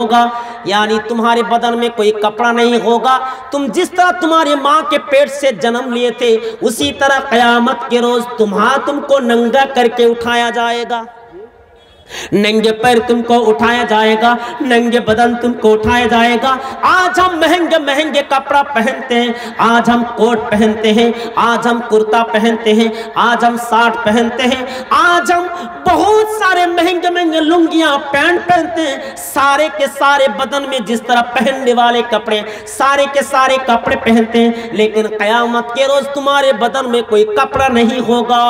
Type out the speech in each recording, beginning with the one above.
ہوگا، یعنی تمہارے بدن میں کوئی کپڑا نہیں ہوگا. تم جس طرح تمہاری ماں کے پیٹ سے جنم لیے تھے اسی طرح قیامت کے روز تم کو ننگا کر کے اٹھایا جائے گا. ننگے پیر تم کو اٹھایا جائے گا، ننگے بدن تم کو اٹھایا جائے گا. آج ہم مہنگے مہنگے کپڑا پہنتے ہیں، آج ہم کوٹ پہنتے ہیں، آج ہم کرتا پہنتے ہیں، آج ہم ساٹ پہنتے ہیں، آج ہم بہت سارے مہنگے مہنگے لنگیاں پینٹ پہنتے ہیں. سارے کے سارے بدن میں جس طرح پہننے والے کپڑے سارے کے سارے کپڑے پہنتے ہیں، لیکن قیامت کے روز تمہارے بدن میں کوئی کپڑا نہیں ہوگا.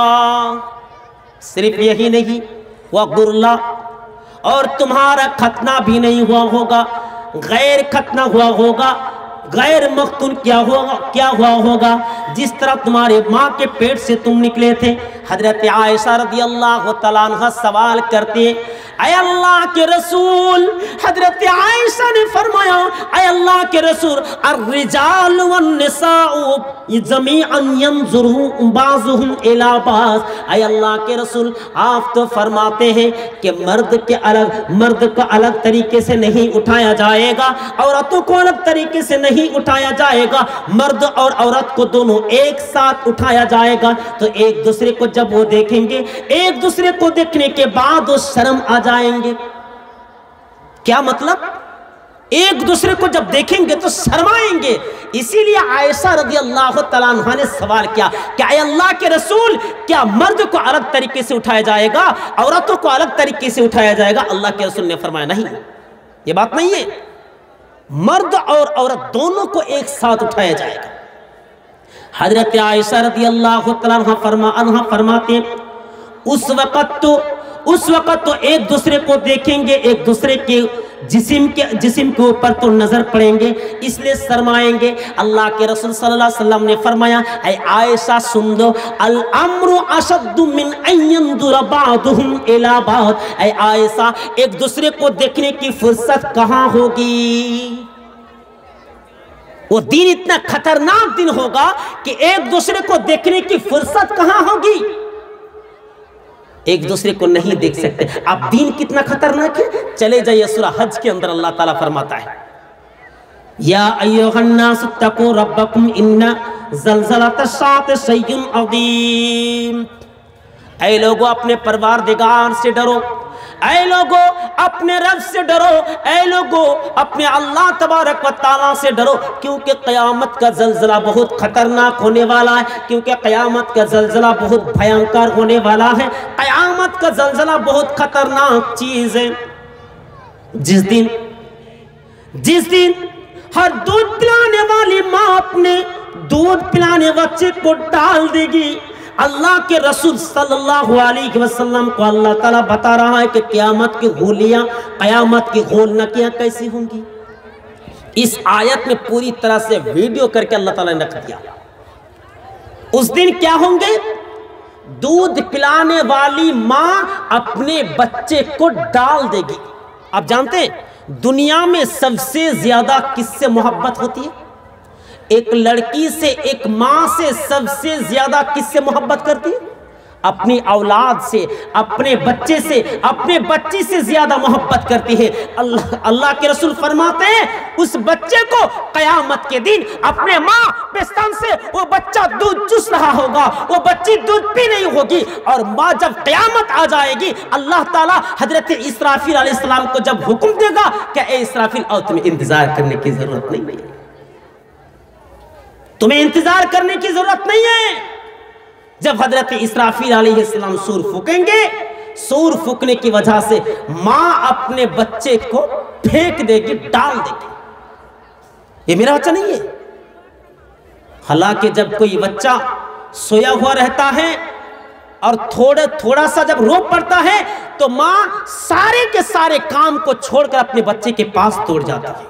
صرف یہی نہیں، وَغُرْلَ، اور تمہارا ختنہ بھی نہیں ہوا ہوگا، غیر ختنہ ہوا ہوگا، غیر مختون کیا ہوا ہوگا. جس طرح تمہارے ماں کے پیٹ سے تم نکلے تھے. حضرت عائشہ رضی اللہ تعالیٰ عنہ سوال کرتے، اے اللہ کے رسول، حضرت عائشہ نے فرمایا اے اللہ کے رسول، الرجال والنساء جميعا ينظر بعضهم الى بعض. اے اللہ کے رسول، آپ تو فرماتے ہیں کہ مرد کو الگ طریقے سے نہیں اٹھایا جائے گا، عورتوں کو الگ طریقے سے نہیں اٹھایا جائے گا، مرد اور عورت کو دونوں ایک ساتھ اٹھایا جائے گا. تو ایک دوسرے کو جب وہ دیکھیں گے، ایک دوسرے کو دیکھنے کے بعد وہ شرم آ جائیں گے. کیا مطلب؟ ایک دوسرے کو جب دیکھیں گے تو شرمائیں گے. اسی لیے عائشہ رضی اللہ تعالیٰ عنہ نے سوال کیا کہ اے اللہ کے رسول، کیا مرد کو الگ طریقے سے اٹھایا جائے گا، عورتوں کو الگ طریقے سے اٹھایا جائے گا؟ اللہ کے رسول نے فرمایا نہیں، یہ بات نہیں ہے، مرد اور عورت دونوں کو ایک ساتھ اٹھایا جائے گا. حضرت عائشہ رضی اللہ تعالیٰ عنہ فرماتے ہیں اس وقت تو ایک دوسرے کو دیکھیں گے، ایک دوسرے کے جسم کے اوپر تو نظر پڑیں گے، اس لیے شرمائیں گے. اللہ کے رسول صلی اللہ علیہ وسلم نے فرمایا اے عائشہ سن لو، الامر اشد من ان ينظر بعضهم الى بعض. اے عائشہ، ایک دوسرے کو دیکھنے کی فرصت کہاں ہوگی؟ وہ دن اتنا خطرناک دن ہوگا کہ ایک دوسرے کو دیکھنے کی فرصت کہاں ہوگی؟ ایک دوسرے کو نہیں دیکھ سکتے. اب دین کتنا خطرناک ہے، چلے جائیے سورہ حج کے اندر اللہ تعالیٰ فرماتا ہے یا ایھا الناس اتقوا ربکم ان زلزلۃ الساعۃ شیء عظیم. اے لوگو اپنے پروردگار سے ڈرو، اے لوگو اپنے رب سے ڈرو، اے لوگو اپنے اللہ تبارک و تعالیٰ سے ڈرو، کیونکہ قیامت کا زلزلہ بہت خطرناک ہونے والا ہے، کیونکہ قیامت کا زلزلہ بہت بھیانکر ہونے والا ہے. قیامت کا زلزلہ بہت خطرناک چیز ہے. جس دن ہر دودھ پلانے والی ماں اپنے دودھ پلانے بچے کو ڈال دے گی. اللہ کے رسول صلی اللہ علیہ وسلم کو اللہ تعالیٰ بتا رہا ہے کہ قیامت کی غولیاں، قیامت کی غولنکیاں کیسی ہوں گی. اس آیت میں پوری طرح سے ویڈیو کر کے اللہ تعالیٰ نے رکھ دیا. اس دن کیا ہوں گے؟ دودھ پلانے والی ماں اپنے بچے کو ڈال دے گی. آپ جانتے ہیں دنیا میں سب سے زیادہ کس سے محبت ہوتی ہے؟ ایک لڑکی سے، ایک ماں سے سب سے زیادہ کس سے محبت کرتی ہے؟ اپنی اولاد سے، اپنے بچے سے، اپنے بچی سے زیادہ محبت کرتی ہے. اللہ کے رسول فرماتے ہیں اس بچے کو قیامت کے دن اپنے ماں پستان سے وہ بچہ دودھ چوس رہا ہوگا، وہ بچی دودھ پی رہی ہوگی، اور ماں جب قیامت آ جائے گی اللہ تعالیٰ حضرت اسرافیل علیہ السلام کو جب حکم دے گا کہ اے اسرافیل آؤ، تمہیں انتظار کرنے کی ضرورت نہیں ہے، تمہیں انتظار کرنے کی ضرورت نہیں ہے. جب حضرت اسرافیل علیہ السلام سور پھونکیں گے، سور پھونکنے کی وجہ سے ماں اپنے بچے کو پھینک دے گی، ڈال دے گی. یہ میرا بچہ نہیں ہے. حالانکہ جب کوئی بچہ سویا ہوا رہتا ہے اور تھوڑا سا جب رو پڑتا ہے تو ماں سارے کے سارے کام کو چھوڑ کر اپنے بچے کے پاس دوڑ جاتی ہے،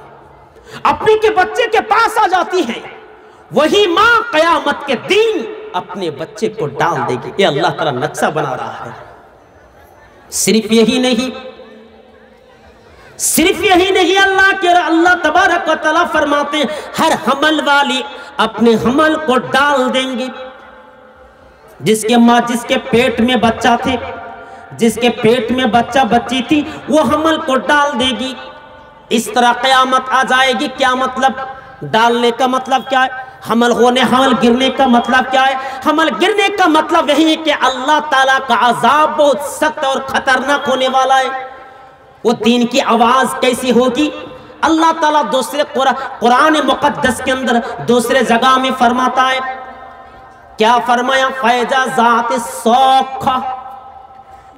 اپنے کے بچے کے پاس آ جاتی ہے. وہی ماں قیامت کے دن اپنے بچے کو ڈال دے گی. یہ اللہ تعالیٰ نقشہ بنا رہا ہے. صرف یہی نہیں، اللہ تبارک و تعالیٰ فرماتے ہیں ہر حمل والی اپنے حمل کو ڈال دیں گی. جس کے پیٹ میں بچہ تھے، جس کے پیٹ میں بچہ بچی تھی، وہ حمل کو ڈال دے گی. اس طرح قیامت آ جائے گی. کیا مطلب؟ ڈالنے کا مطلب کیا ہے؟ حمل گرنے کا مطلب کیا ہے؟ حمل گرنے کا مطلب یہی ہے کہ اللہ تعالیٰ کا عذاب بہت سخت اور خطرناک ہونے والا ہے. وہ دین کی آواز کیسی ہوگی؟ اللہ تعالیٰ دوسرے قرآن مقدس کے اندر دوسرے جگہ میں فرماتا ہے. کیا فرمایا؟ فیجا ذات الصاخ،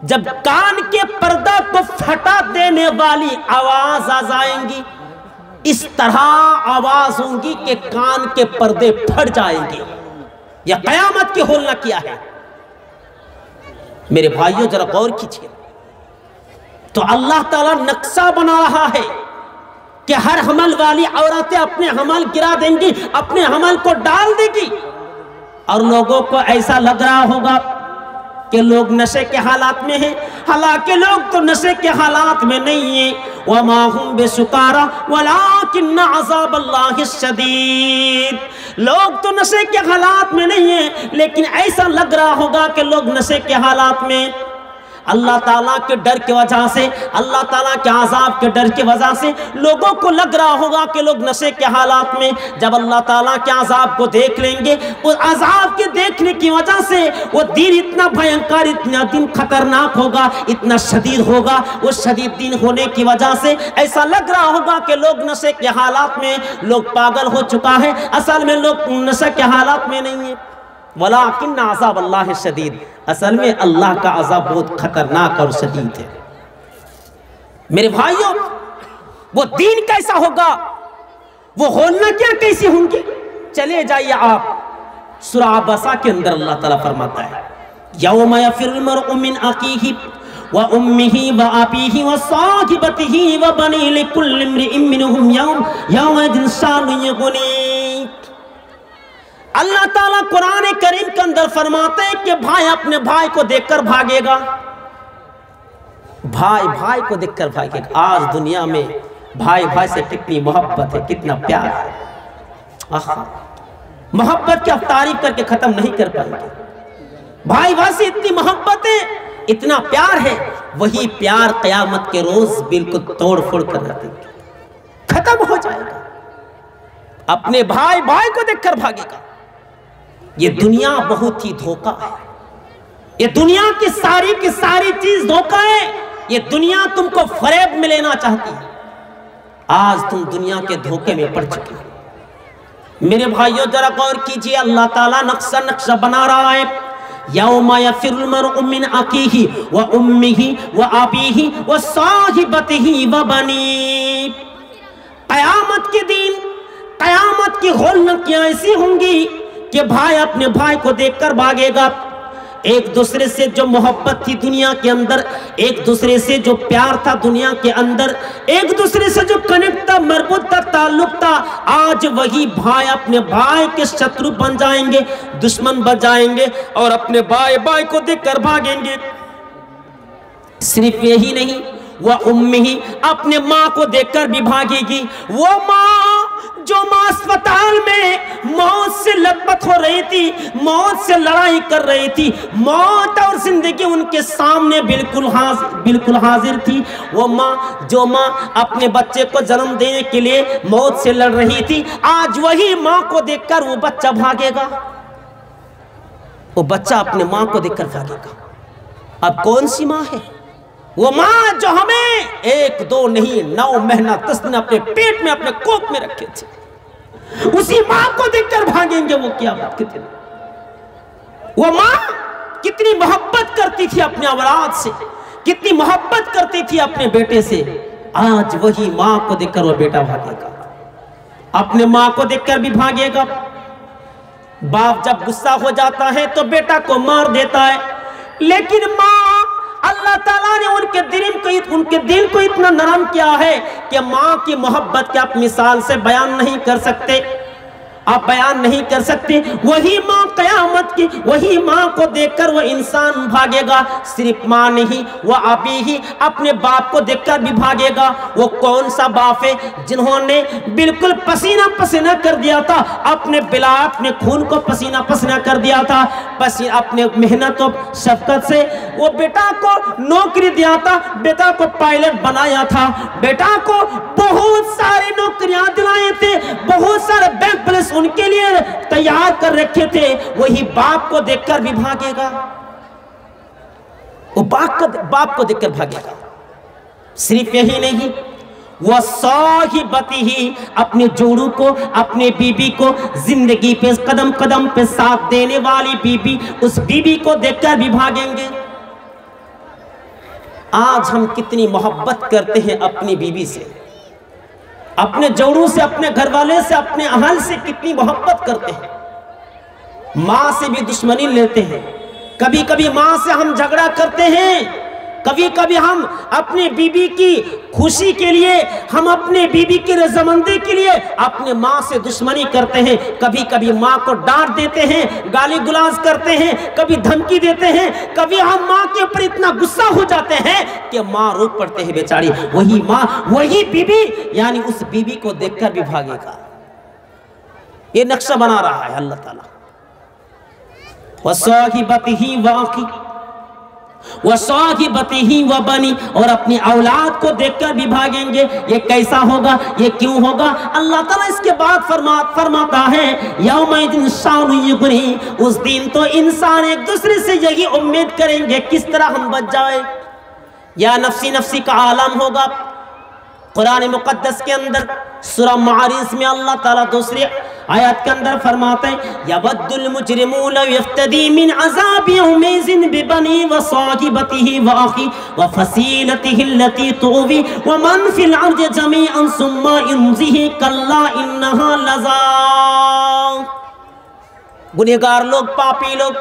جب کان کے پردہ کو پھٹا دینے والی آواز آ جائیں گی. اس طرح آواز ہوں گی کہ کان کے پردے پھٹ جائیں گے. یہ قیامت کی ہولنا کیا ہے؟ میرے بھائیوں ذرا غور کیجئے. تو اللہ تعالیٰ نقشہ بنا رہا ہے کہ ہر حمل والی عورتیں اپنے حمل گرا دیں گی، اپنے حمل کو ڈال دیں گی. اور لوگوں کو ایسا لگ رہا ہوگا کہ لوگ نشے کے حالات میں ہیں، حالانکہ لوگ تو نشے کے حالات میں نہیں ہیں. وَمَا هُمْ بِسُكَارَىٰ وَلَٰكِنَّ عَذَابَ اللَّهِ الشَّدِيدُ. لوگ تو نشے کے حالات میں نہیں ہیں، لیکن ایسا لگ رہا ہوگا کہ لوگ نشے کے حالات میں. اللہ تعالیٰ کے ڈر کی وجہ سے، اللہ تعالیٰ کے عذاب کے ڈر کی وجہ سے لوگوں کو لگ رہا ہوگا کہ لوگ نشے کے حالات میں. جب اللہ تعالیٰ کے عذاب کو دیکھ لیں گے، اس عذاب کے دیکھنے کی وجہ سے وہ دین اتنا بھینکر، اتنا دین خطرناک ہوگا، اتنا شدید ہوگا. اس شدید دین ہونے کی وجہ سے ایسا لگ رہا ہوگا کہ لوگ نشے کے حالات میں، لوگ پاگل ہو چکا ہے. اصل میں لوگ نشے کے حالات میں نہیں ہیں. وَلَٰكِنَّ عَذَابَ اللَّهِ الشَّدِيدُ. اصل میں اللہ کا عذاب بہت خطرناک اور شدید ہے. میرے بھائیوں، وہ دین کیسا ہوگا، وہ ہولنا کیا کیسی ہوں گی؟ چلے جائیے آپ سورہ عبسہ کے اندر اللہ تعالیٰ فرماتا ہے یَوْمَ يَفِرُّ الْمَرْءُ مِنْ أَخِيهِ وَأُمِّهِ وَأَبِيهِ وَصَاحِبَتِهِ وَبَنِيهِ لِكُلِّ امْرِئٍ مِّنْهُمْ يَوْمَئِذٍ شَأْنٌ يُغْنِيهِ. اللہ تعالیٰ قرآن کریم کے اندر فرماتے ہیں کہ بھائی اپنے بھائی کو دیکھ کر بھاگے گا. بھائی کو دیکھ کر بھاگے گا. آج دنیا میں بھائی سے کتنی محبت ہے، کتنا پیار ہے. محبت کی آپ تعریف کر کے ختم نہیں کر پائیں گے. بھائی سے اتنی محبت ہے، اتنا پیار ہے. وہی پیار قیامت کے روز بالکل توڑ پھوڑ کر رکھ دیں گے، ختم ہو جائے گا. اپنے بھائی کو دیکھ کر بھاگے گا. یہ دنیا بہت ہی دھوکہ ہے. یہ دنیا کی ساری چیز دھوکہ ہے. یہ دنیا تم کو فریب میں لینا چاہتی ہے. آج تم دنیا کے دھوکے میں پڑ چکے ہو. میرے بھائیوں ذرا غور کیجئے، اللہ تعالیٰ نقشہ بنا رہا ہے. یوم یفر المرء من اخیہ وامہ وابیہ وصاحبتہ وبنیہ. قیامت کے دن، قیامت کی ہولناکیاں ایسی ہوں گی کہ بھائی اپنے بھائی کو دیکھ کر بھاگے گا. ایک دوسرے سے جو محبت تھی دنیا کے اندر، ایک دوسرے سے جو پیار تھا دنیا کے اندر، ایک دوسرے سے جو کنیکٹ تھا، مربوط تھا، تعلق تھا، آج وہی بھائی اپنے بھائی کے شترو بن جائیں گے، دشمن بن جائیں گے اور اپنے بھائی کو دیکھ کر بھاگیں گے. صرف یہی نہیں، وہ امی اپنے ماں کو دیکھ کر بھی بھاگے گی. وہ ماں جو ماں اسپتال میں موت سے لپت ہو رہی تھی، موت سے لڑائی کر رہی تھی، موت اور زندگی ان کے سامنے بالکل حاضر تھی. وہ ماں جو ماں اپنے بچے کو جنم دینے کے لیے موت سے لڑ رہی تھی، آج وہی ماں کو دیکھ کر وہ بچہ بھاگے گا. وہ بچہ اپنے ماں کو دیکھ کر بھاگے گا. اب کون سی ماں ہے؟ وہ ماں جو ہمیں 1 2 نہیں 9 مہینہ 10 دن اپنے پیٹ میں، اپنے کوکھ میں رکھے تھے. اسی ماں کو دیکھ کر بھاگیں گے وہ قیامت کے دن. وہ ماں کتنی محبت کرتی تھی اپنے اولاد سے، کتنی محبت کرتی تھی اپنے بیٹے سے. آج وہی ماں کو دیکھ کر وہ بیٹا بھاگے گا، اپنے ماں کو دیکھ کر بھی بھاگے گا. باپ جب غصہ ہو جاتا ہے تو بیٹا کو مار دیتا ہے، لیکن ماں، اللہ تعالیٰ نے ان کے دل کو اتنا نرم کیا ہے کہ ماں کی محبت کے آپ مثال سے بیان نہیں کر سکتے. آپ بیان نہیں کر سکتے. وہی ماں قیامت کی, وہی ماں کو دیکھ کر وہ انسان بھاگے گا. صرف ماں نہیں, وہ ابھی ہی اپنے باپ کو دیکھ کر بھی بھاگے گا. وہ کون سا باپ ہے جنہوں نے بالکل پسینہ پسینہ کر دیا تھا, اپنے بلا اپنے خون کو پسینہ پسینہ کر دیا تھا, اپنے محنت و شفقت سے وہ بیٹا کو نوکری دیا تھا, بیٹا کو پائلٹ بنایا تھا, بیٹا کو بہت سارے نوکریاں دلائے تھے, بہت سارے بینک بیلنس ان کے لیے تیار کر رکھے تھے. وہی باپ کو دیکھ کر بھی بھاگے گا, وہ باپ کو دیکھ کر بھاگے گا. صرف یہی نہیں, وَصَاحِبَتِهِ اپنے جوڑوں کو, اپنے بیوی کو, زندگی پہ قدم قدم پہ ساتھ دینے والی بیوی, اس بیوی کو دیکھ کر بھی بھاگیں گے. آج ہم کتنی محبت کرتے ہیں اپنی بیوی سے, اپنے جوڑوں سے, اپنے گھر والے سے, اپنے اہل سے کتنی محبت کرتے ہیں. ماں سے بھی دشمنی لیتے ہیں, کبھی کبھی ماں سے ہم جھگڑا کرتے ہیں, کبھی کبھی ہم اپنے بیوی کی خوشی کے لیے, ہم اپنے بیوی کی رضامندی کے لیے اپنے ماں سے دشمنی کرتے ہیں. کبھی کبھی ماں کو ڈانٹ دیتے ہیں, گالی گلاز کرتے ہیں, کبھی دھمکی دیتے ہیں, کبھی ہم ماں کے اوپر اتنا غصہ ہو جاتے ہیں کہ ماں رو پڑتے ہیں بیچاری. وہی ماں, وہی بیوی, یعنی اس بیوی کو دیکھ کر بھی بھاگے گا. یہ نقشہ بنا رہا ہے اللہ تعالیٰ. وَصَاحِبَتِهِ وَأَخِيهِ وَصَاحِبَتِهِ وَبَنِيهِ اور اپنی اولاد کو دیکھ کر بھی بھاگیں گے. یہ کیسا ہوگا, یہ کیوں ہوگا؟ اللہ تعالیٰ اس کے بعد فرماتا ہے یَوْمَئِذٍ شَأْنٌ یُغْنِیہِ, اس دن تو انسان ایک دوسرے سے یہی امید کریں گے کس طرح ہم بچ جائیں. یا نفسی نفسی کا عالم ہوگا. قرآن مقدس کے اندر سورہ معارج میں اللہ تعالیٰ دوسری آیات کے اندر فرماتے ہیں یَوَدُّ الْمُجْرِمُ لَوْ يَفْتَدِي مِنْ عَذَابِ يَوْمِئِذٍ بِبَنِيهِ وَصَاحِبَتِهِ وَأَخِيهِ وَفَصِيلَتِهِ الَّتِي تُؤْوِيهِ وَمَنْ فِي الْأَرْضِ جَمِيعًا ثُمَّ يُنْجِيهِ كَلَّا إِنَّهَا لَظَىٰ. گنہگار لوگ, پاپی لوگ,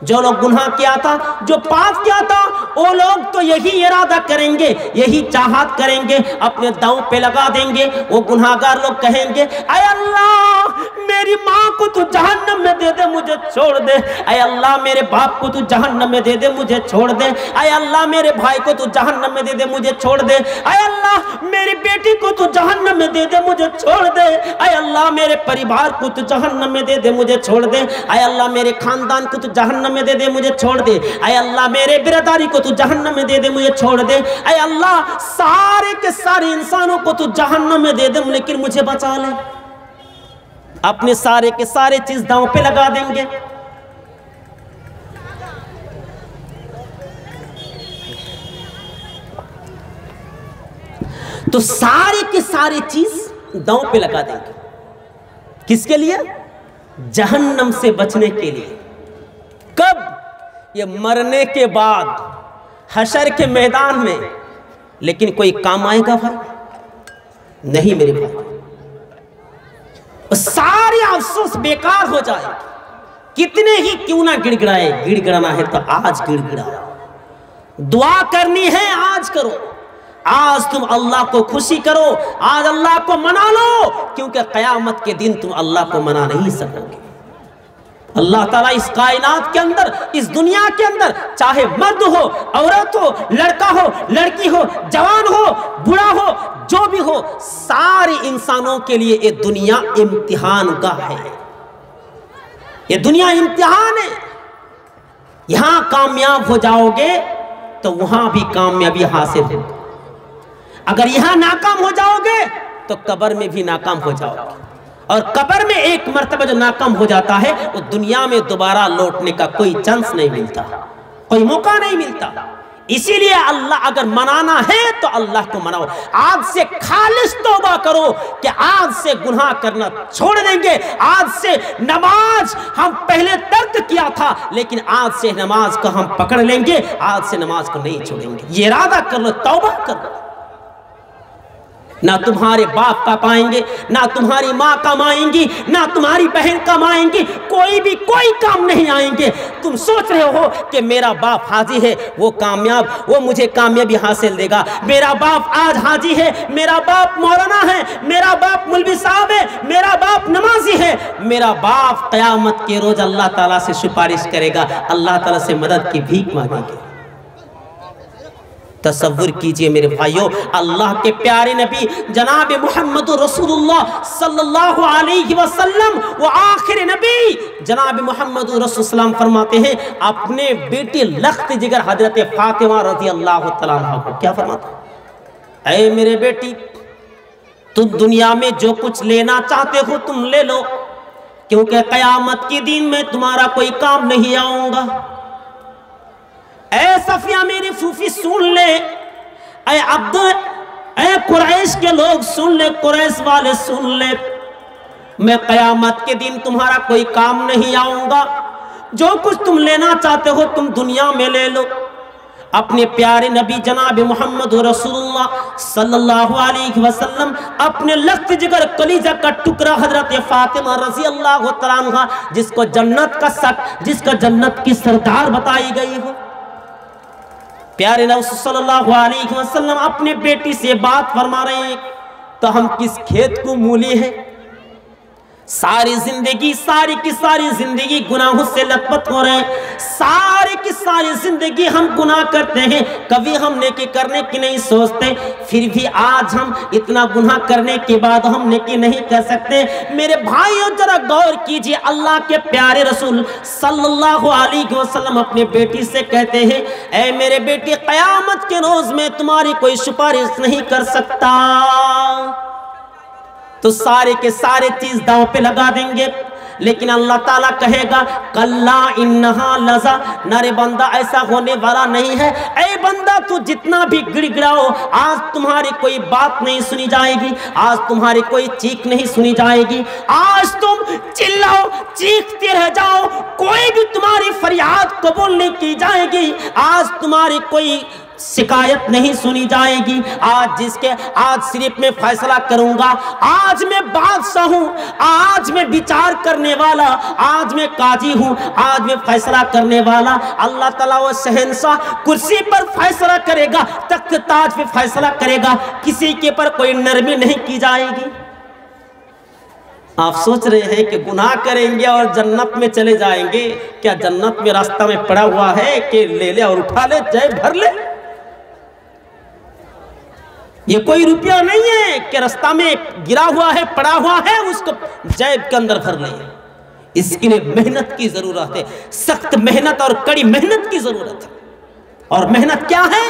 جو لوگ گناہ کیا تھا, جو پاپ کیا تھا, وہ لوگ تو یہی ارادہ کریں گے, یہی چاہت کریں گے, اپنے داؤں پہ لگا دیں گے. وہ گناہگار لوگ کہیں گے اے اللہ میری ماں کو تو جہنم میں دے دے, مجھے چھوڑ دے. اے اللہ میرے باپ کو تو جہنم میں دے دے, مجھے چھوڑ دے. اے اللہ میرے بھائی کو تو جہنم میں دے دے, مجھے چھوڑ دے. اے اللہ میری بیٹی کو تو جہنم میں دے دے, مجھے چھوڑ دے. اے اللہ میرے پریوار کو تو جہنم میں دے دے, مجھے چھوڑ دے. اے اللہ میرے خاندان کو تو جہنم میں دے دے, مجھے چھوڑ دے. اے اللہ میرے برادری کو تو جہنم میں دے دے, مجھے چھوڑ دے. اے اللہ سارے کے سارے انسانوں کو تو جہنم میں دے دے, لیکن مجھے بچا لے. اپنے سارے کے سارے چیز داؤں پہ لگا دیں گے. تو سارے کے سارے چیز داؤں پہ لگا دیں گے. کس کے لیے؟ جہنم سے بچنے کے لیے. کب؟ یہ مرنے کے بعد حشر کے میدان میں. لیکن کوئی کام آئے گا بھائی؟ نہیں میرے بھائی. سارے افسوس بیکار ہو جائے. کتنے ہی کیوں نہ گڑ گڑائے, گڑ گڑانا ہے تو آج گڑ گڑاؤ. دعا کرنی ہے آج کرو. آج تم اللہ کو خوشی کرو, آج اللہ کو منا لو, کیونکہ قیامت کے دن تم اللہ کو منا نہیں سکو گے. اللہ تعالیٰ اس کائنات کے اندر, اس دنیا کے اندر, چاہے مرد ہو, عورت ہو, لڑکا ہو, لڑکی ہو, جوان ہو, بوڑھا ہو, جو بھی ہو, سارے انسانوں کے لیے یہ دنیا امتحان گاہ ہے. یہ دنیا امتحان ہے. یہاں کامیاب ہو جاؤ گے تو وہاں بھی کامیابی حاصل ہے. اگر یہاں ناکام ہو جاؤ گے تو قبر میں بھی ناکام ہو جاؤ گے. اور قبر میں ایک مرتبہ جو ناکام ہو جاتا ہے وہ دنیا میں دوبارہ لوٹنے کا کوئی چانس نہیں ملتا, کوئی موقع نہیں ملتا. اسی لیے اللہ اگر منانا ہے تو اللہ کو مناؤ. آج سے خالص توبہ کرو کہ آج سے گناہ کرنا چھوڑ دیں گے. آج سے نماز ہم پہلے ترک کیا تھا, لیکن آج سے نماز کو ہم پکڑ لیں گے, آج سے نماز کو نہیں چھوڑیں گے. یہ ارادہ کر لو, توبہ کر لو. نہ تمہارے باپ کا پائیں گے، نہ تمہاری ماں کمائیں گی، نہ تمہاری بہن کمائیں گی، کوئی کام نہیں آئیں گے۔ تم سوچ رہے ہو کہ میرا باپ حاجی ہے، وہ کامیاب، وہ مجھے کامیابی حاصل دے گا۔ میرا باپ آج حاجی ہے، میرا باپ مولانا ہے، میرا باپ مولوی صاحب ہے، میرا باپ نمازی ہے، میرا باپ قیامت کے روز اللہ تعالیٰ سے سفارش کرے گا، اللہ تعالیٰ سے مدد کی بھیک مانگے گا۔ تصور کیجئے میرے بھائیوں، اللہ کے پیارے نبی جناب محمد رسول اللہ صلی اللہ علیہ وسلم، وہ آخر نبی جناب محمد رسول اللہ وسلم فرماتے ہیں اپنے بیٹی لخت جگر حضرت فاطمہ رضی اللہ تعالیٰ عنہ کو، کیا فرماتا ہے؟ اے میرے بیٹی، تم دنیا میں جو کچھ لینا چاہتے ہو تم لے لو، کیونکہ قیامت کے دن میں تمہارا کوئی کام نہیں آؤں گا۔ اے صفیہ میری پھوپھی سن لے، اے عبد، اے قریش کے لوگ سن لے، قریش والے سن لے، میں قیامت کے دن تمہارا کوئی کام نہیں آؤں گا، جو کچھ تم لینا چاہتے ہو تم دنیا میں لے لو۔ اپنے پیارے نبی جناب محمد رسول اللہ صلی اللہ علیہ وسلم اپنے لخت جگر کلیجہ کا ٹکڑا حضرت فاطمہ رضی اللہ تعالیٰ عنہ، جس کو جنت کا جس کا جنت کی سردار بتائی گئی ہو، پیارے نبی صلی اللہ علیہ وسلم اپنے بیٹی سے بات فرما رہے ہیں، تو ہم کس کھیت کو مولی ہیں؟ ساری زندگی، ساری کی ساری زندگی گناہوں سے لت پت ہو رہے ہیں، ساری کی ساری زندگی ہم گناہ کرتے ہیں، کبھی ہم نیکی کرنے کی نہیں سوچتے، پھر بھی آج ہم اتنا گناہ کرنے کے بعد ہم نیکی نہیں کر سکتے۔ میرے بھائیوں ذرا غور کیجئے، اللہ کے پیارے رسول صلی اللہ علیہ وسلم اپنے بیٹی سے کہتے ہیں اے میرے بیٹی، قیامت کے روز میں تمہاری کوئی سفارش نہیں کر سکتا، تو سارے کے سارے چیز داؤں پہ لگا دیں گے، لیکن اللہ تعالیٰ کہے گا کلا انہا لظا، نارے بندہ ایسا ہونے والا نہیں ہے، اے بندہ تو جتنا بھی گڑ گڑاؤ، آج تمہاری کوئی بات نہیں سنی جائے گی، آج تمہاری کوئی چیخ نہیں سنی جائے گی، آج تم چلاؤ چیختے رہ جاؤ، کوئی بھی تمہاری فریاد قبول نہیں کی جائے گی، آج تمہاری کوئی شکایت نہیں سنی جائے گی، آج صرف میں فیصلہ کروں گا، آج میں بادشاہ ہوں، آج میں بچار کرنے والا، آج میں قاضی ہوں، آج میں فیصلہ کرنے والا۔ اللہ تعالیٰ وہ شہنشاہ کرسی پر فیصلہ کرے گا، تخت تاج پہ فیصلہ کرے گا، کسی کے پر کوئی نرمی نہیں کی جائے گی۔ آپ سوچ رہے ہیں کہ گناہ کریں گے اور جنت میں چلے جائیں گے، کیا جنت میں راستہ میں پڑا ہوا ہے کہ لے لے اور اٹھا لے جیب بھر لے؟ یہ کوئی روپیہ نہیں ہے کہ راستہ میں گرا ہوا ہے، پڑا ہوا ہے، اس کو جیب کے اندر بھر لیں۔ اس کے لیے محنت کی ضرورت ہے، سخت محنت اور کڑی محنت کی ضرورت ہے۔ اور محنت کیا ہے؟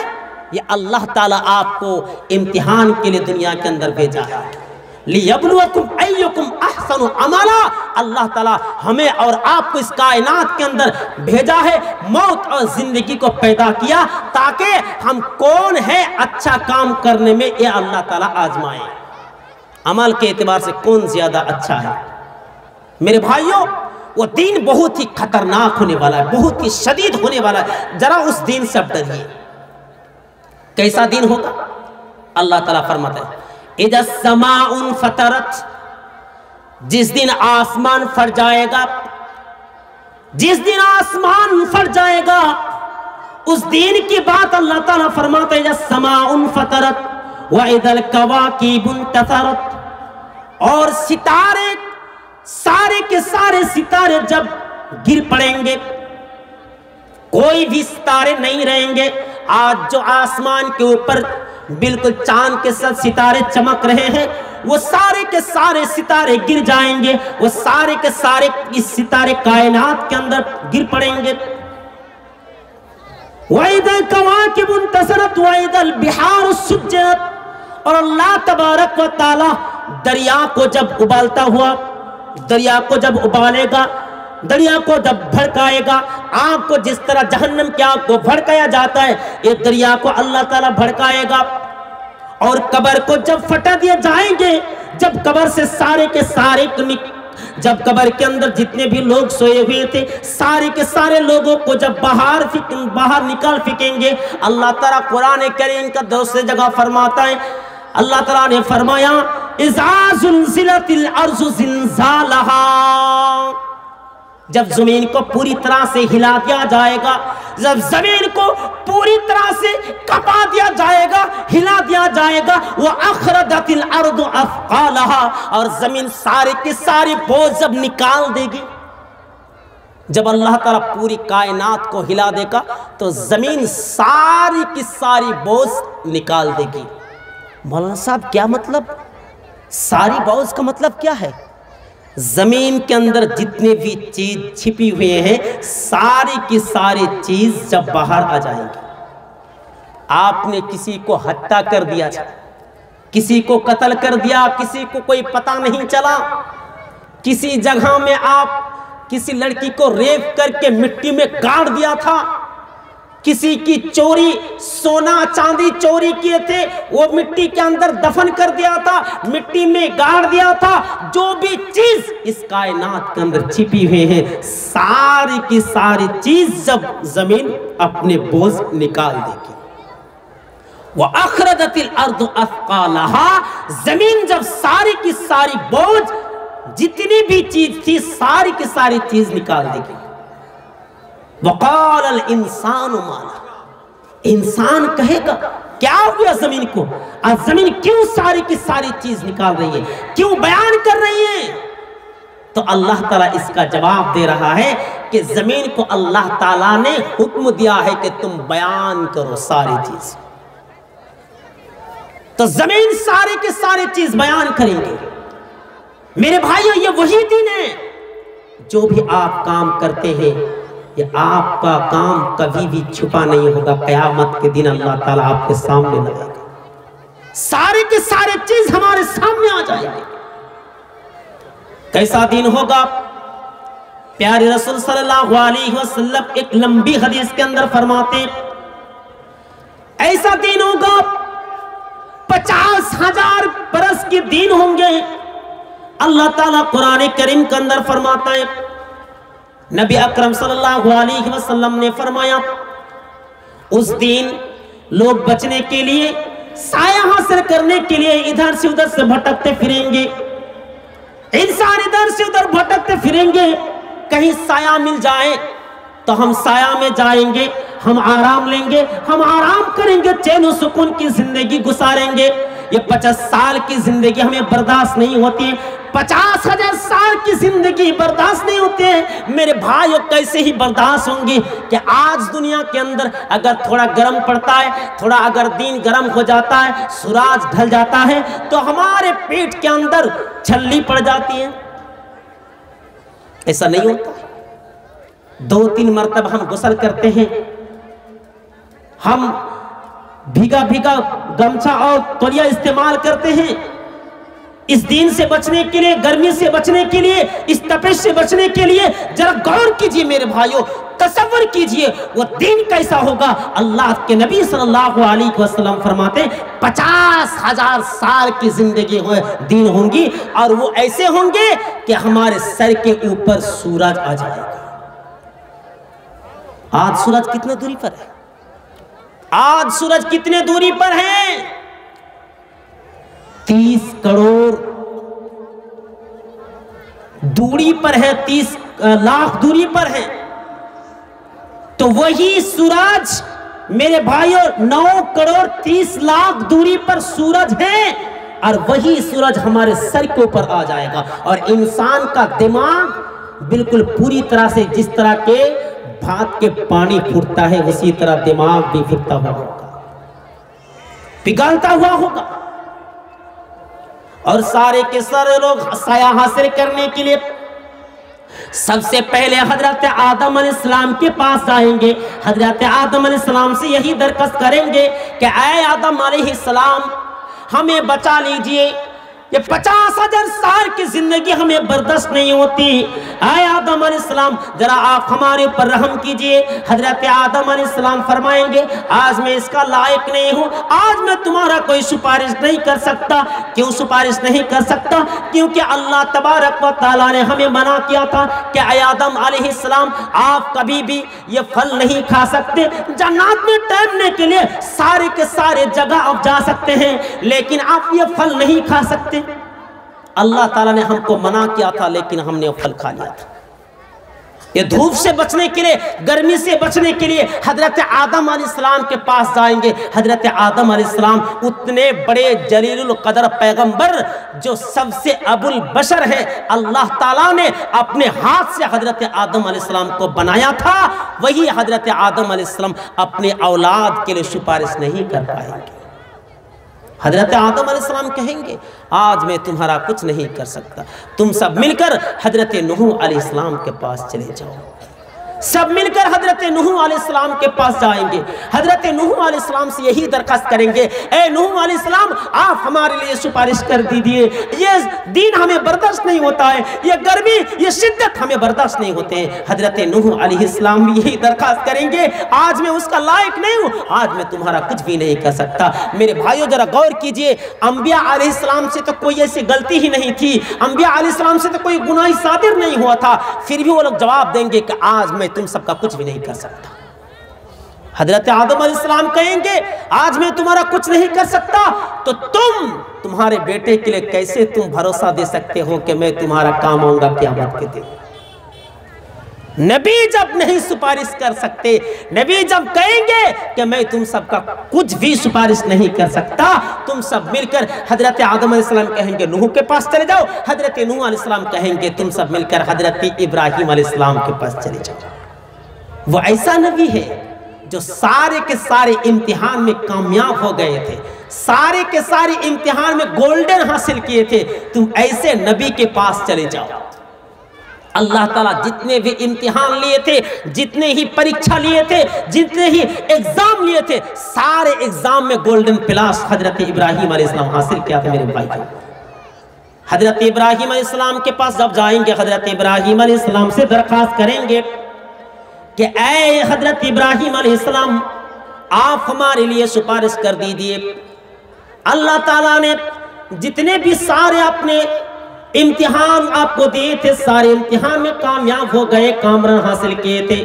یہ اللہ تعالیٰ آپ کو امتحان کے لیے دنیا کے اندر بھیجا ہے، لِيَبْلُوَكُمْ أَيُّكُمْ أَحْسَنُ عَمَلًا۔ اللہ تعالیٰ ہمیں اور آپ کو اس کائنات کے اندر بھیجا ہے، موت اور زندگی کو پیدا کیا تاکہ ہم کون ہے اچھا کام کرنے میں یہ اللہ تعالیٰ آزمائیں، عمل کے اعتبار سے کون زیادہ اچھا ہے۔ میرے بھائیوں، وہ دین بہت ہی خطرناک ہونے والا ہے، بہت ہی شدید ہونے والا ہے، ذرا اس دین سے اب ڈریے۔ کیسا دین ہوگا؟ اللہ تعالیٰ فرماتا ہے اِذَا السَّمَاءُ انْفَطَرَتْ، جس دن آسمان پھٹ جائے گا، جس دن آسمان پھٹ جائے گا، اس دن کی بات اللہ تعالیٰ فرماتا ہے اِذَا السَّمَاءُ انْفَطَرَتْ وَإِذَا الْكَوَاكِبُ انْتَثَرَتْ، اور ستارے، سارے کے سارے ستارے جب گر پڑیں گے، کوئی بھی ستارے نہیں رہیں گے۔ آج جو آسمان کے اوپر بالکل چاند کے ساتھ ستارے چمک رہے ہیں، وہ سارے کے سارے ستارے گر جائیں گے، وہ سارے کے سارے اس ستارے کائنات کے اندر گر پڑیں گے۔ وَإِذَا الْكَوَاكِبُ انْتَثَرَتْ وَإِذَا الْبِحَارُ سُجِّرَتْ، اور اللہ تبارک و تعالی دریا کو جب ابالتا ہوا، دریا کو جب ابالے گا، دریا کو جب بھڑکائے گا، آگ کو جس طرح جہنم کی آگ کو بھڑکایا جاتا ہے، یہ دریا کو اللہ تعالیٰ بھڑکائے گا۔ اور قبر کو جب پھٹا دیا جائیں گے، جب قبر سے سارے کے سارے جب قبر کے اندر جتنے بھی لوگ سوئے ہوئے تھے، سارے کے سارے لوگوں کو جب باہر نکال پھینکیں گے، اللہ تعالیٰ قرآن کریم کا دوسری جگہ فرماتا ہے اللہ تعالیٰ نے فرمایا اذا زلزلت الارض زلزالہا، جب زمین کو پوری طرح سے ہلا دیا جائے گا، جب زمین کو پوری طرح سے کپا دیا جائے گا، ہلا دیا جائے گا، وَأَخْرَجَتِ الْأَرْضُ أَثْقَالَهَا، اور زمین سارے کی ساری بوجھ جب نکال دے گی، جب اللہ تعالیٰ پوری کائنات کو ہلا دے گا تو زمین ساری کی ساری بوجھ نکال دے گی۔ مولانا صاحب کیا مطلب؟ ساری بوجھ کا مطلب کیا ہے؟ زمین کے اندر جتنے بھی چیز چھپی ہوئے ہیں ساری کی ساری چیز جب باہر آ جائیں گی۔ آپ نے کسی کو ہتیا کر دیا، کسی کو قتل کر دیا، کسی کو کوئی پتہ نہیں چلا، کسی جگہ میں آپ کسی لڑکی کو ریپ کر کے مٹی میں گاڑ دیا تھا، کسی کی چوری سونا چاندی چوری کیے تھے وہ مٹی کے اندر دفن کر دیا تھا، مٹی میں گاڑ دیا تھا، جو بھی چیز اس کائنات کے اندر چھپی ہوئے ہیں ساری کی ساری چیز جب زمین اپنے بوجھ نکال دے گی۔ وَأَخْرَجَتِ الْأَرْضُ أَثْقَالَهَا، زمین جب ساری کی ساری بوجھ جتنی بھی چیز تھی ساری کی ساری چیز نکال دے گی۔ وَقَالَ الْإِنسَانُ مَا لَهَا، انسان کہے گا کیا ہوا زمین کو، آج زمین کیوں ساری کی ساری چیز نکال رہی ہے، کیوں بیان کر رہی ہے؟ تو اللہ تعالیٰ اس کا جواب دے رہا ہے کہ زمین کو اللہ تعالیٰ نے حکم دیا ہے کہ تم بیان کرو ساری چیز، تو زمین ساری کی ساری چیز بیان کریں گے۔ میرے بھائیو یہ وہی دن ہے، جو بھی آپ کام کرتے ہیں یہ آپ کا کام کبھی بھی چھپا نہیں ہوگا، قیامت کے دن اللہ تعالیٰ آپ کے سامنے لائے گا، سارے کے سارے چیز ہمارے سامنے آ جائیں گے۔ کیسا دن ہوگا؟ پیارے رسول صلی اللہ علیہ وسلم ایک لمبی حدیث کے اندر فرماتے ایسا دن ہوگا 50,000 برس کے دن ہوں گے۔ اللہ تعالیٰ قرآن کریم کے اندر فرماتا ہے، نبی اکرم صلی اللہ علیہ وسلم نے فرمایا اس دن لوگ بچنے کے لیے سایہ حاصل کرنے کے لیے ادھر سے ادھر سے بھٹکتے پھریں گے، انسان ادھر سے ادھر بھٹکتے پھریں گے، کہیں سایہ مل جائے تو ہم سایہ میں جائیں گے، ہم آرام لیں گے، ہم آرام کریں گے، چین و سکون کی زندگی گزاریں گے۔ یہ 50 سال کی زندگی ہمیں برداشت نہیں ہوتی ہے، 50,000 سال کی زندگی برداشت نہیں ہوتے ہیں۔ میرے بھائیو کیسے ہی برداشت ہوں گی کہ آج دنیا کے اندر اگر تھوڑا گرم پڑتا ہے، تھوڑا اگر دن گرم ہو جاتا ہے، سورج ڈھل جاتا ہے تو ہمارے پیٹ کے اندر چھلی پڑ جاتی ہے۔ ایسا نہیں ہوتا ہے، 2-3 مرتبہ ہم غسل کرتے ہیں، ہم بھیگا بھیگا گمچھا اور تولیہ استعمال کرتے ہیں، اس دن سے بچنے کے لیے، گرمی سے بچنے کے لیے، اس تپش سے بچنے کے لیے۔ ذرا غور کیجئے میرے بھائیوں، تصور کیجئے وہ دن کیسا ہوگا۔ اللہ کے نبی صلی اللہ علیہ وسلم فرماتے 50,000 سال کی زندگی دن ہوں گی، اور وہ ایسے ہوں گے کہ ہمارے سر کے اوپر سورج آ جائے گا۔ آج سورج کتنے دوری پر ہے؟ آج سورج کتنے دوری پر ہے؟ 30 کروڑ دوری پر ہے، 30 لاکھ دوری پر ہے۔ تو وہی سورج میرے بھائیوں 9 کروڑ 30 لاکھ دوری پر سورج ہے، اور وہی سورج ہمارے سر کے اوپر آ جائے گا، اور انسان کا دماغ بالکل پوری طرح سے جس طرح کے بھات کے پانی پھوٹتا ہے اسی طرح دماغ بھی پھوٹتا ہوا ہوگا، پگھلتا ہوا ہوگا، اور سارے کے سارے لوگ سایہ حاصل کرنے کے لیے سب سے پہلے حضرت آدم علیہ السلام کے پاس جائیں گے۔ حضرت آدم علیہ السلام سے یہی درخواست کریں گے کہ اے آدم علیہ السلام ہمیں بچا لیجئے، یہ 50,000 سال کی زندگی ہمیں برداشت نہیں ہوتی. اے آدم علیہ السلام ذرا آپ ہمارے اوپر رحم کیجئے. حضرت آدم علیہ السلام فرمائیں گے آج میں اس کا لائق نہیں ہوں, آج میں تمہارا کوئی سفارش نہیں کر سکتا. کیوں سفارش نہیں کر سکتا؟ کیونکہ اللہ تبارک و تعالیٰ نے ہمیں منع کیا تھا کہ اے آدم علیہ السلام آپ کبھی بھی یہ پھل نہیں کھا سکتے. جنات میں ٹہلنے کے لیے سارے کے سارے جگہ آپ جا سکتے ہیں, لیکن آپ یہ پھل نہیں کھا سکتے. اللہ تعالیٰ نے ہم کو منع کیا تھا لیکن ہم نے وہ پھل کھا لیا تھا. یہ دھوپ سے بچنے کے لیے, گرمی سے بچنے کے لیے حضرت آدم علیہ السلام کے پاس جائیں گے. حضرت آدم علیہ السلام اتنے بڑے جلیل القدر پیغمبر جو سب سے ابو البشر ہے, اللہ تعالیٰ نے اپنے ہاتھ سے حضرت آدم علیہ السلام کو بنایا تھا, وہی حضرت آدم علیہ السلام اپنے اولاد کے لیے سفارش نہیں کر پائیں گے. حضرت آدم علیہ السلام کہیں گے آج میں تمہارا کچھ نہیں کر سکتا. تم سب مل کر حضرت نوح علیہ السلام کے پاس چلے جاؤ. سب مل کر حضرت نوح علیہ السلام کے پاس جائیں گے. حضرت نوح علیہ السلام سے یہی درخواست کریں گے اے نوح علیہ السلام آپ ہمارے لیے سفارش کر دیجئے. یہ دین ہمیں برداشت نہیں ہوتا ہے, یہ گرمی یہ شدت ہمیں برداشت نہیں ہوتے ہیں. حضرت نوح علیہ السلام بھی یہی درخواست کریں گے آج میں اس کا لائق نہیں ہوں, آج میں تمہارا کچھ بھی نہیں کر سکتا. میرے بھائیو ذرا غور کیجئے, انبیاء علیہ السلام سے تو کوئی ایسی غلطی ہی نہیں تھی, انبیاء علیہ السلام سے تو کوئی گناہ صادر نہیں ہوا تھا, پھر بھی وہ لوگ جواب دیں گے کہ آج میں تم سب کا کچھ بھی نہیں کر سکتا. حضرت آدم علیہ السلام کہیں گے آج میں تمہارا کچھ نہیں کر سکتا, تو تمہارے بیٹے کے لیے کیسے تم بھروسہ دے سکتے ہو کہ میں تمہارا کام آؤں گا قیامت کے دن. نبی جب نہیں سفارش کر سکتے, نبی جب کہیں گے کہ میں تم سب کا کچھ بھی سفارش نہیں کر سکتا, تم سب مل کر حضرت آدم علیہ السلام کہیں گے نوح کے پاس چلے جاؤ. حضرت نوح علیہ السلام کہیں گے تم سب مل کر حضرت ابراہیم علیہ السلام کے پاس چلے جاؤ. وہ ایسا نبی ہے جو سارے کے سارے امتحان میں کامیاب ہو گئے تھے, سارے کے سارے امتحان میں گولڈن حاصل کیے تھے. تم ایسے نبی کے پاس چلے جاؤ. اللہ تعالیٰ جتنے بھی امتحان لیے تھے, جتنے ہی پریکشا لیے تھے, جتنے ہی ایگزام لیے تھے, سارے ایگزام میں گولڈن پلاس حضرت ابراہیم علیہ السلام حاصل کیا تھا. میرے بھائی کو حضرت ابراہیم علیہ السلام کے پاس جب جائیں گے حضرت ابراہیم علیہ السلام سے درخواست کریں گے کہ اے حضرت ابراہیم علیہ السلام آپ ہمارے لیے سفارش کر دیجئے. اللہ تعالیٰ نے جتنے بھی سارے اپنے امتحان آپ کو دیے تھے, سارے امتحان میں کامیاب ہو گئے, کامران حاصل کیے تھے.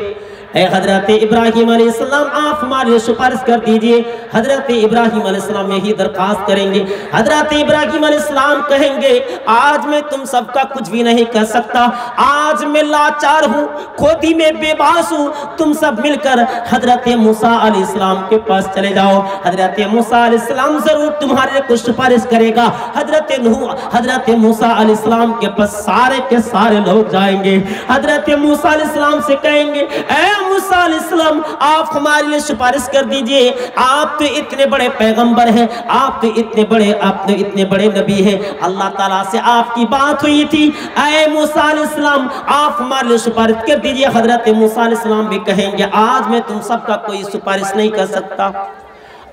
اے حضرت ابراہیم علیہ السلام آپ ہمارے لیے سفارش کر دیجئے. حضرت ابراہیم علیہ السلام یہی درخواست کریں گے. حضرت ابراہیم علیہ السلام کہیں گے آج میں تم سب کا کچھ بھی نہیں کر سکتا, آج میں لاچار ہوں, کھوتی میں بے باس ہوں. تم سب مل کر حضرت موسیٰ علیہ السلام کے پاس چلے جاؤ. حضرت موسیٰ علیہ السلام ضرور تمہارے لیے کچھ سفارش کرے گا. حضرت موسیٰ علیہ السلام کے پاس سارے کے سارے لوگ جائیں گے. حضرت موسیٰ علیہ السلام سے کہیں گے اے موسیٰ علیہ السلام آپ ہمارے لیے سفارش کر دیجئے. آپ تو اتنے بڑے پیغمبر ہیں, آپ تو اتنے بڑے نبی ہیں, اللہ تعالیٰ سے آپ کی بات ہوئی تھی. اے موسیٰ علیہ السلام آپ ہمارے لیے سفارش کر دیجئے. حضرت موسیٰ علیہ السلام بھی کہیں گے آج میں تم سب کا کوئی سفارش نہیں کر سکتا,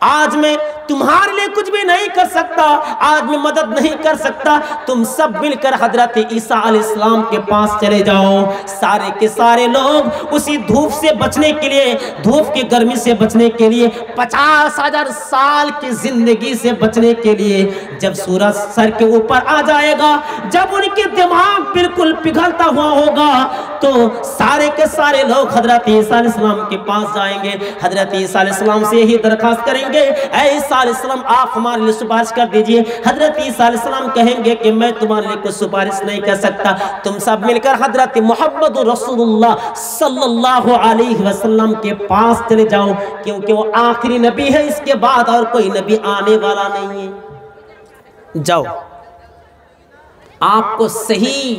آج میں تمہارے لیے کچھ بھی نہیں کر سکتا, آج میں مدد نہیں کر سکتا. تم سب مل کر حضرت عیسیٰ علیہ السلام کے پاس چلے جاؤ. سارے کے سارے لوگ اسی دھوپ سے بچنے کے لیے, دھوپ کی گرمی سے بچنے کے لیے, 50,000 سال کی زندگی سے بچنے کے لیے, جب سورج سر کے اوپر آ جائے گا, جب ان کے دماغ بالکل پگھلتا ہوا ہوگا, تو سارے کے سارے لوگ حضرت عیسیٰ علیہ السلام کے پاس جائیں گے. حضرت عیسیٰ علیہ السلام سے یہی درخواست کریں گے اے عیسیٰ علیہ السلام آپ ہمارے لیے سفارش کر دیجئے. حضرت عیسیٰ علیہ السلام کہیں گے کہ میں تمہارے لیے کوئی سفارش نہیں کر سکتا. تم سب مل کر حضرت محمد رسول اللہ صلی اللہ علیہ وسلم کے پاس چلے جاؤ, کیونکہ وہ آخری نبی ہے, اس کے بعد اور کوئی نبی آنے والا نہیں ہے. جاؤ, آپ کو صحیح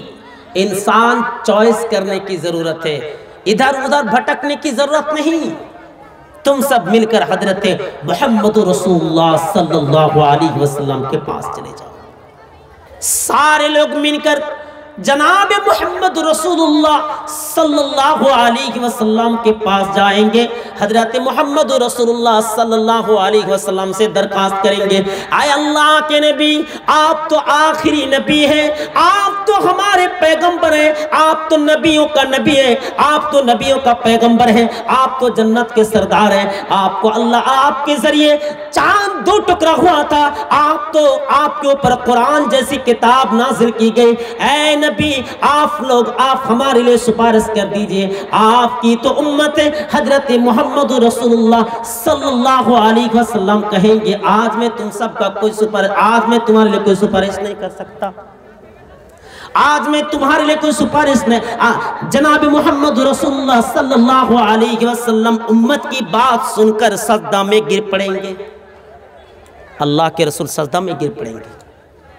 انسان چوائس کرنے کی ضرورت ہے, ادھر ادھر بھٹکنے کی ضرورت نہیں. تم سب مل کر حضرت محمد رسول اللہ صلی اللہ علیہ وسلم کے پاس چلے جاؤ. سارے لوگ مل کر جناب محمد رسول اللہ صلی اللہ علیہ وسلم کے پاس جائیں گے. حضرت محمد رسول اللہ صلی اللہ علیہ وسلم سے درخواست کریں گے، اے اللہ کے نبی، آپ تو آخری نبی ہیں، آپ تو ہمارے پیغمبر ہیں، آپ تو نبیوں کا نبی ہیں، آپ تو نبیوں کا پیغمبر ہیں، آپ تو جنت کے سردار ہیں، آپ کو اللہ آپ کے ذریعے چاند دو ٹکڑا ہوا تھا، آپ کے اوپر قرآن جیسی کتاب نازل کی گئی، اے نبی آپ ہمارے لیے سفارش کر دیجئے۔ آپ کی تو امت ہے، حضرت محمد رسول اللہ صلی اللہ علیہ وسلم کہیں گے آج میں تمہارے لیے کوئی سفارش نہیں کر سکتا، آج میں تمہارے لیے کوئی سفارش نہیں۔ جناب محمد رسول اللہ صلی اللہ علیہ وسلم امت کی بات سن کر سجدہ میں گر پڑیں گے، اللہ کے رسول سجدہ میں گر پڑیں گے۔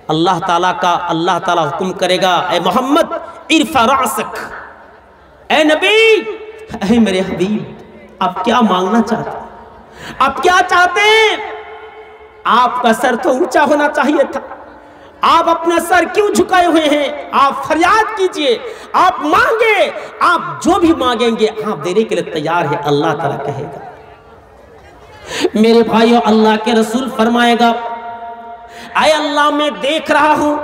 اللہ تعالیٰ حکم کرے گا، اے محمد ارفع رأسک، اے نبی، اے میرے حبیب، آپ کیا مانگنا چاہتے ہیں؟ آپ کیا چاہتے ہیں؟ آپ کا سر تو اونچا ہونا چاہیے تھا، آپ اپنا سر کیوں جھکائے ہوئے ہیں؟ آپ فریاد کیجئے، آپ مانگے، آپ جو بھی مانگیں گے آپ دینے کے لیے تیار ہے، اللہ تعالیٰ کہے گا۔ میرے بھائیو، اللہ کے رسول فرمائے گا، اے اللہ میں دیکھ رہا ہوں،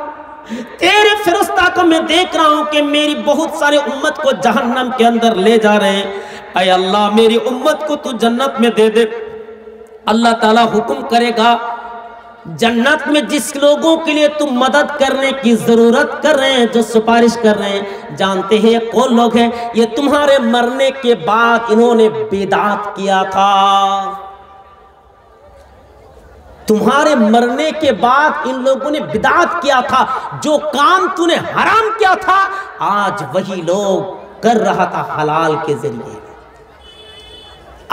تیرے فرشتہ کو میں دیکھ رہا ہوں کہ میری بہت سارے امت کو جہنم کے اندر لے جا رہے ہیں، اے اللہ میری امت کو تو جنت میں دے دے۔ اللہ تعالیٰ حکم کرے گا، جنت میں جس لوگوں کے لیے تم مدد کرنے کی ضرورت کر رہے ہیں، جو سفارش کر رہے ہیں، جانتے ہیں یہ کون لوگ ہیں؟ یہ تمہارے مرنے کے بعد انہوں نے بدعت کیا تھا، تمہارے مرنے کے بعد ان لوگوں نے بدعت کیا تھا، جو کام تو نے حرام کیا تھا آج وہی لوگ کر رہا تھا حلال کے ذریعے۔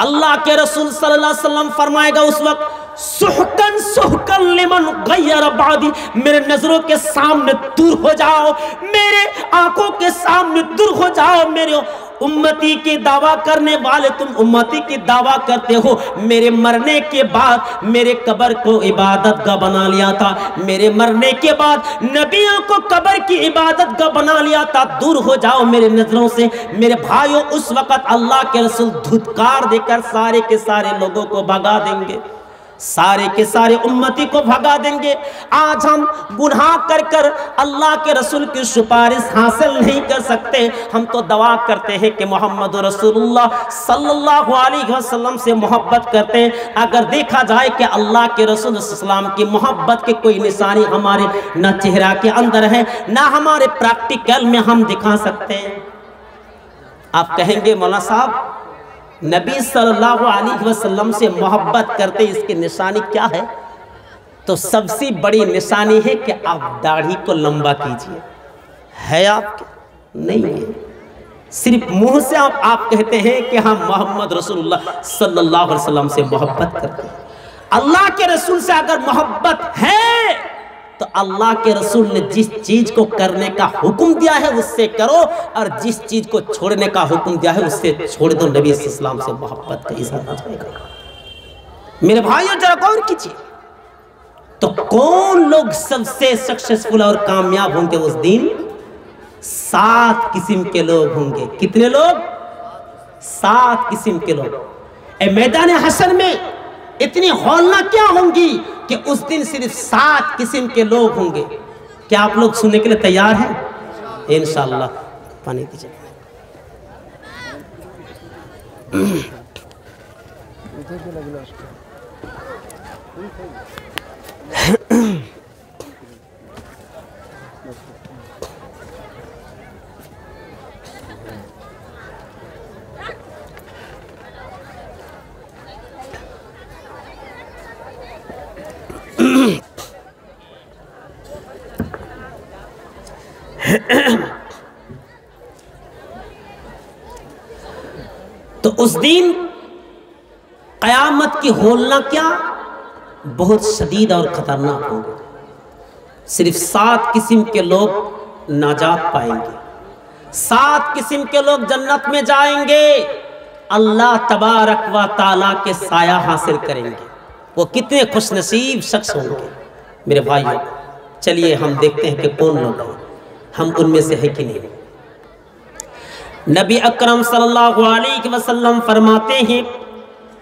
اللہ کے رسول صلی اللہ علیہ وسلم فرمائے گا اس وقت، سحقن سحقن لمن غیر بعدی، میرے نظروں کے سامنے دور ہو جاؤ، میرے آنکھوں کے سامنے دور ہو جاؤ، میرے امتی کی دعویٰ کرنے والے، تم امتی کی دعویٰ کرتے ہو، میرے مرنے کے بعد میرے قبر کو عبادت گاہ بنا لیا تھا، میرے مرنے کے بعد نبیوں کو قبر کی عبادت گاہ بنا لیا تھا، دور ہو جاؤ میرے نظروں سے۔ میرے بھائیوں، اس وقت اللہ کے رسول دھتکار دے کر سارے کے سارے لوگوں کو بھگا دیں گے، سارے کے سارے امتی کو بھگا دیں گے۔ آج ہم گناہ کر کر اللہ کے رسول کی سفارش حاصل نہیں کر سکتے، ہم تو دعا کرتے ہیں کہ محمد رسول اللہ صلی اللہ علیہ وسلم سے محبت کرتے ہیں۔ اگر دیکھا جائے کہ اللہ کے رسول صلی اللہ علیہ وسلم کی محبت کے کوئی نشانی ہمارے نہ چہرہ کے اندر ہے، نہ ہمارے پریکٹیکل میں ہم دکھا سکتے ہیں۔ آپ کہیں گے مولانا صاحب نبی صلی اللہ علیہ وسلم سے محبت کرتے اس کی نشانی کیا ہے؟ تو سب سے بڑی نشانی ہے کہ آپ داڑھی کو لمبا کیجئے۔ ہے آپ کے؟ نہیں ہے، صرف منہ سے آپ کہتے ہیں کہ ہم محمد رسول اللہ صلی اللہ علیہ وسلم سے محبت کرتے ہیں۔ اللہ کے رسول سے اگر محبت ہے تو اللہ کے رسول نے جس چیز کو کرنے کا حکم دیا ہے اس سے کرو، اور جس چیز کو چھوڑنے کا حکم دیا ہے اس سے چھوڑ دو۔ نبی صلی اللہ علیہ وسلم سے محبت کا اظہار ہو جائے گا۔ میرے بھائیوں ذرا غور کیجئے، تو کون لوگ سب سے سکسیسفل اور کامیاب ہوں گے اس دن؟ 7 قسم کے لوگ ہوں گے۔ کتنے لوگ؟ 7 قسم کے لوگ۔ اے میدان حشر میں اتنی ہولناک کیا ہوں گی کہ اس دن صرف 7 قسم کے لوگ ہوں گے۔ کیا آپ لوگ سننے کے لیے تیار ہیں؟ انشاءاللہ پانی دیجئے۔ تو اس دن قیامت کی ہولناک کیا بہت شدید اور خطرناک ہوگا۔ صرف 7 قسم کے لوگ نجات پائیں گے، 7 قسم کے لوگ جنت میں جائیں گے، اللہ تبارک و تعالیٰ کے سایہ حاصل کریں گے۔ وہ کتنے خوش نصیب شخص ہوں گے۔ میرے بھائیوں چلیے ہم دیکھتے ہیں کہ کون لوگ ہیں، ہم ان میں سے ہے کہ نہیں۔ نبی اکرم صلی اللہ علیہ وسلم فرماتے ہیں